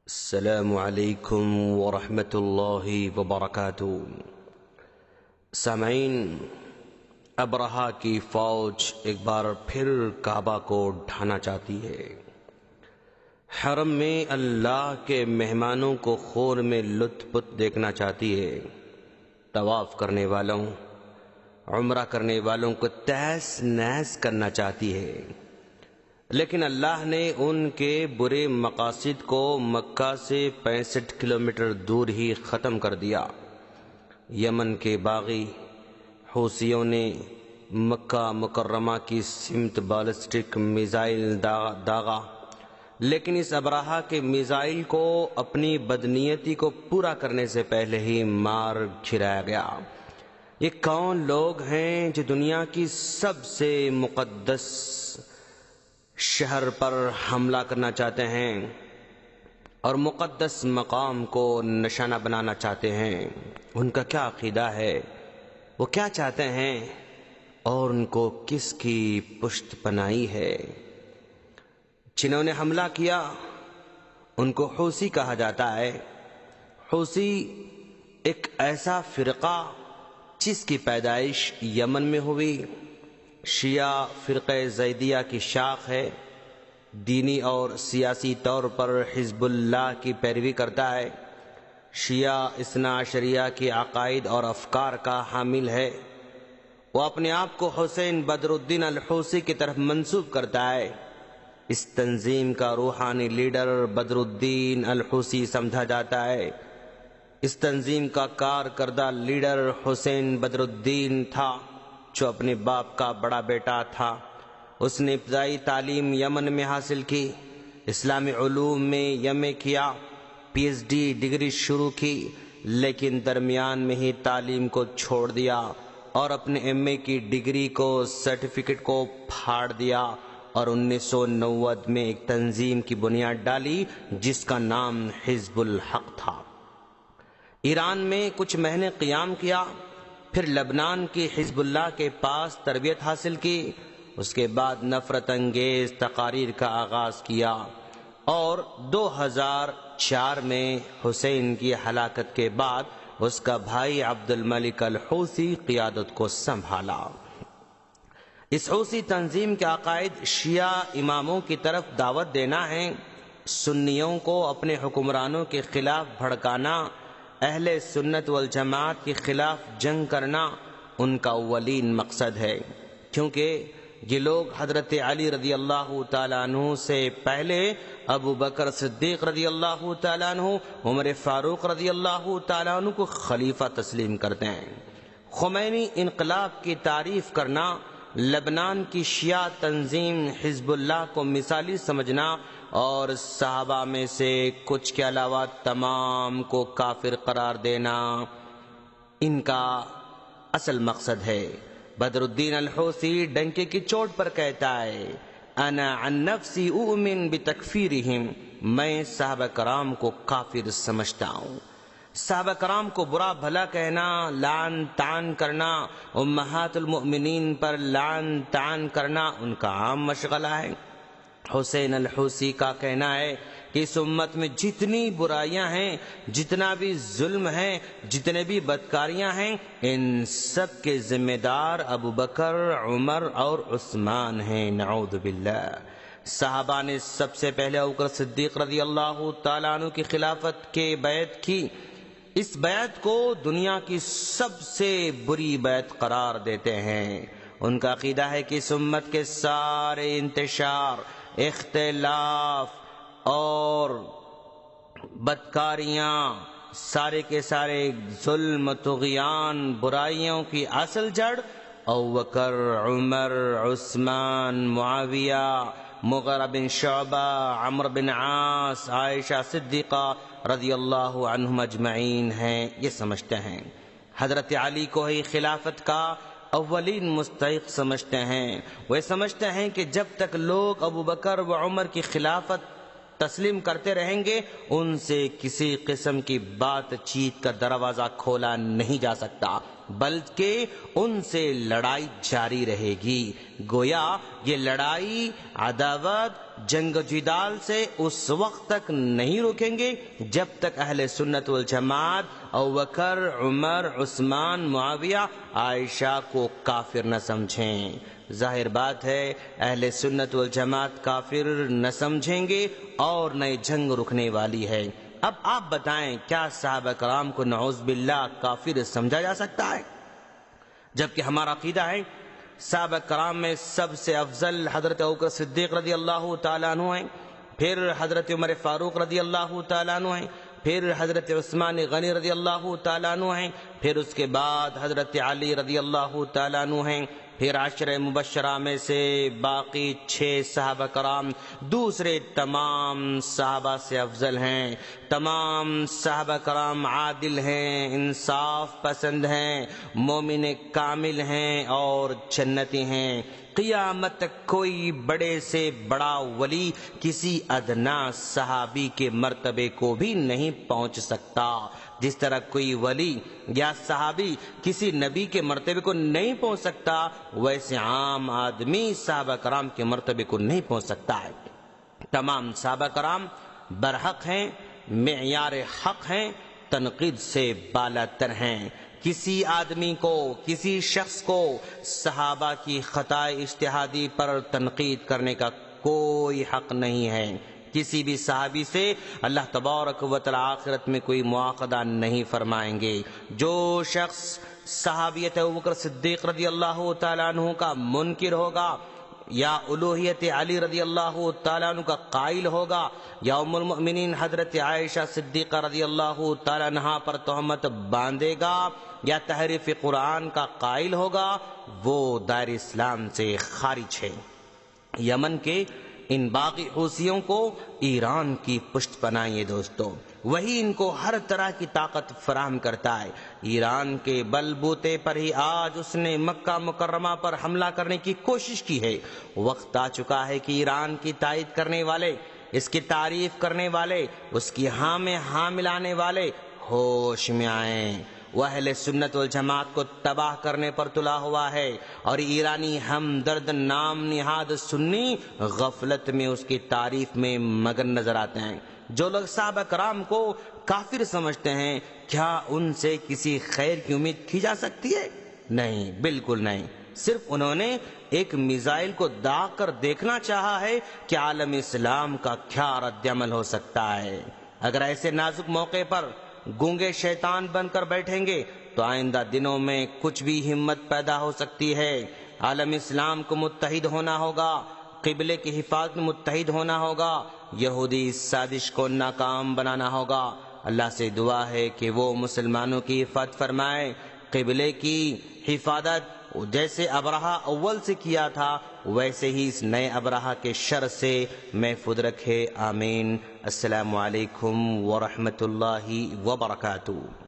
السلام علیکم ورحمۃ اللہ وبرکاتہ۔ سامعین، ابرہہ کی فوج ایک بار پھر کعبہ کو ڈھانا چاہتی ہے۔ حرم میں اللہ کے مہمانوں کو خور میں لطف دیکھنا چاہتی ہے۔ طواف کرنے والوں، عمرہ کرنے والوں کو تہس نہس کرنا چاہتی ہے، لیکن اللہ نے ان کے برے مقاصد کو مکہ سے 65 کلومیٹر دور ہی ختم کر دیا۔ یمن کے باغی حوثیوں نے مکہ مکرمہ کی سمت بالسٹک میزائل داغا، لیکن اس ابرہہ کے میزائل کو اپنی بدنیتی کو پورا کرنے سے پہلے ہی مار گرایا گیا۔ یہ کون لوگ ہیں جو دنیا کی سب سے مقدس شہر پر حملہ کرنا چاہتے ہیں اور مقدس مقام کو نشانہ بنانا چاہتے ہیں؟ ان کا کیا عقیدہ ہے؟ وہ کیا چاہتے ہیں اور ان کو کس کی پشت پناہی ہے؟ جنہوں نے حملہ کیا ان کو حوثی کہا جاتا ہے۔ حوثی ایک ایسا فرقہ جس کی پیدائش یمن میں ہوئی، شیعہ فرقہ زیدیہ کی شاخ ہے، دینی اور سیاسی طور پر حزب اللہ کی پیروی کرتا ہے، شیعہ اثنا عشریہ کی عقائد اور افکار کا حامل ہے۔ وہ اپنے آپ کو حسین بدر الدین الحوثی کی طرف منسوب کرتا ہے۔ اس تنظیم کا روحانی لیڈر بدر الدین الحوثی سمجھا جاتا ہے۔ اس تنظیم کا کارکردہ لیڈر حسین بدر الدین تھا، جو اپنے باپ کا بڑا بیٹا تھا۔ اس نے ابتدائی تعلیم یمن میں حاصل کی، اسلامی علوم میں ایم اے کیا، پی ایچ ڈی ڈگری شروع کی، لیکن درمیان میں ہی تعلیم کو چھوڑ دیا اور اپنے ایم اے کی ڈگری کو سرٹیفکیٹ کو پھاڑ دیا اور 1990 میں ایک تنظیم کی بنیاد ڈالی جس کا نام حزب الحق تھا۔ ایران میں کچھ مہینے قیام کیا، پھر لبنان کی حزب اللہ کے پاس تربیت حاصل کی، اس کے بعد نفرت انگیز تقاریر کا آغاز کیا اور 2004 میں حسین کی ہلاکت کے بعد اس کا بھائی عبد الملک الحوثی قیادت کو سنبھالا۔ اس حوثی تنظیم کے عقائد شیعہ اماموں کی طرف دعوت دینا ہے، سنیوں کو اپنے حکمرانوں کے خلاف بھڑکانا، اہل سنت والجماعت کے خلاف جنگ کرنا ان کا اولین مقصد ہے، کیونکہ یہ لوگ حضرت علی رضی اللہ تعالیٰ عنہ سے پہلے ابو بکر صدیق رضی اللہ تعالیٰ عنہ، عمر فاروق رضی اللہ تعالیٰ عنہ کو خلیفہ تسلیم کرتے ہیں۔ خمینی انقلاب کی تعریف کرنا، لبنان کی شیعہ تنظیم حزب اللہ کو مثالی سمجھنا اور صحابہ میں سے کچھ کے علاوہ تمام کو کافر قرار دینا ان کا اصل مقصد ہے۔ بدر الدین الحوثی ڈنکے کی چوٹ پر کہتا ہے، انا عن نفسی اؤمن بتکفیرہم، میں صحابہ کرام کو کافر سمجھتا ہوں۔ صحابہ کرام کو برا بھلا کہنا، لعن طعن کرنا، امہات المؤمنین پر لعن طعن کرنا ان کا عام مشغلہ ہے۔ حسین الحوثی کا کہنا ہے کہ اس امت میں جتنی برائیاں ہیں، جتنا بھی ظلم ہے، جتنے بھی بدکاریاں ہیں، ان سب کے ذمہ دار ابو بکر، عمر اور عثمان ہیں، نعوذ باللہ۔ صحابہ نے سب سے پہلے ابو بکر صدیق رضی اللہ تعالیٰ عنہ کی خلافت کے بیعت کی۔ اس بیعت کو دنیا کی سب سے بری بیعت قرار دیتے ہیں۔ ان کا عقیدہ ہے کہ اس امت کے سارے انتشار، اختلاف اور بدکاریاں، سارے کے سارے ظلم، طغیان، برائیوں کی اصل جڑ ابو بکر، عمر، عثمان، معاویہ، مغیرہ بن شعبہ، عمرو بن عاص، عائشہ صدیقہ رضی اللہ عنہم اجمعین ہیں، یہ سمجھتے ہیں۔ حضرت علی کو ہی خلافت کا اولین مستحق سمجھتے ہیں۔ وہ سمجھتے ہیں کہ جب تک لوگ ابو بکر و عمر کی خلافت تسلیم کرتے رہیں گے، ان سے کسی قسم کی بات چیت کا دروازہ کھولا نہیں جا سکتا، بلکہ ان سے لڑائی جاری رہے گی۔ گویا یہ لڑائی، عداوت، جنگ و جدال سے اس وقت تک نہیں رکیں گے جب تک اہل سنت والجماعت ابوبکر، عمر، عثمان، معاویہ، عائشہ کو کافر نہ سمجھیں۔ ظاہر بات ہے اہل سنت والجماعت کافر نہ سمجھیں گے اور نہ جنگ رکنے والی ہے۔ اب آپ بتائیں کیا صحابہ کرام کو نعوذ باللہ کافر سمجھا جا سکتا ہے؟ جبکہ ہمارا عقیدہ ہے صحابہ کرام میں سب سے افضل حضرت ابوبکر صدیق رضی اللہ تعالیٰ عنہ ہیں، پھر حضرت عمر فاروق رضی اللہ تعالیٰ عنہ ہیں، پھر حضرت عثمان غنی رضی اللہ تعالیٰ عنہ ہیں، پھر اس کے بعد حضرت علی رضی اللہ تعالیٰ عنہ ہیں، پھر عشرہ مبشرہ میں سے باقی 6 صحابہ کرام دوسرے تمام صحابہ سے افضل ہیں۔ تمام صحابہ کرام عادل ہیں، انصاف پسند ہیں، مومن کامل ہیں اور جنتی ہیں۔ قیامت تک کوئی بڑے سے بڑا ولی کسی ادنا صحابی کے مرتبے کو بھی نہیں پہنچ سکتا۔ جس طرح کوئی ولی یا صحابی کسی نبی کے مرتبے کو نہیں پہنچ سکتا، ویسے عام آدمی صحابہ کرام کے مرتبے کو نہیں پہنچ سکتا ہے۔ تمام صحابہ کرام برحق ہیں، معیار حق ہیں، تنقید سے بالا تر ہیں۔ کسی آدمی کو، کسی شخص کو صحابہ کی خطا اجتہادی پر تنقید کرنے کا کوئی حق نہیں ہے۔ کسی بھی صحابی سے اللہ تبارک و تعالی آخرت میں کوئی مواخذہ نہیں فرمائیں گے۔ جو شخص صحابیت ابوبکر صدیق رضی اللہ تعالیٰ عنہ کا منکر ہوگا، یا الوہیت علی رضی اللہ تعالیٰ عنہ کا قائل ہوگا، یا ام المؤمنین حضرت عائشہ صدیقہ رضی اللہ تعالیٰ عنہ پر تہمت باندھے گا، یا تحریف قرآن کا قائل ہوگا، وہ دائرہ اسلام سے خارج ہے۔ یمن کے ان باغی حوثیوں کو ایران کی پشت بنائیے دوستو، وہی ان کو ہر طرح کی طاقت فراہم کرتا ہے۔ ایران کے بل بوتے پر ہی آج اس نے مکہ مکرمہ پر حملہ کرنے کی کوشش کی ہے۔ وقت آ چکا ہے کہ ایران کی تائید کرنے والے، اس کی تعریف کرنے والے، اس کی ہاں میں ہاں ملانے والے ہوش میں آئیں۔ وہ اہل سنت والجماعت کو تباہ کرنے پر تلا ہوا ہے، اور ایرانی ہمدرد نام نہاد سنی غفلت میں اس کی تعریف میں مگن نظر آتے ہیں۔ جو لوگ صحابہ کرام کو کافر سمجھتے ہیں، کیا ان سے کسی خیر کی امید کی جا سکتی ہے؟ نہیں، بالکل نہیں۔ صرف انہوں نے ایک میزائل کو داغ کر دیکھنا چاہا ہے کہ عالم اسلام کا کیا رد عمل ہو سکتا ہے۔ اگر ایسے نازک موقع پر گونگے شیطان بن کر بیٹھیں گے تو آئندہ دنوں میں کچھ بھی ہمت پیدا ہو سکتی ہے۔ عالم اسلام کو متحد ہونا ہوگا، قبلے کی حفاظت میں متحد ہونا ہوگا، یہودی سازش کو ناکام بنانا ہوگا۔ اللہ سے دعا ہے کہ وہ مسلمانوں کی حفاظت فرمائے، قبلے کی حفاظت جیسے ابرہہ اول سے کیا تھا ویسے ہی اس نئے ابرہہ کے شر سے محفوظ رکھے۔ آمین۔ السلام علیکم ورحمۃ اللہ وبرکاتہ۔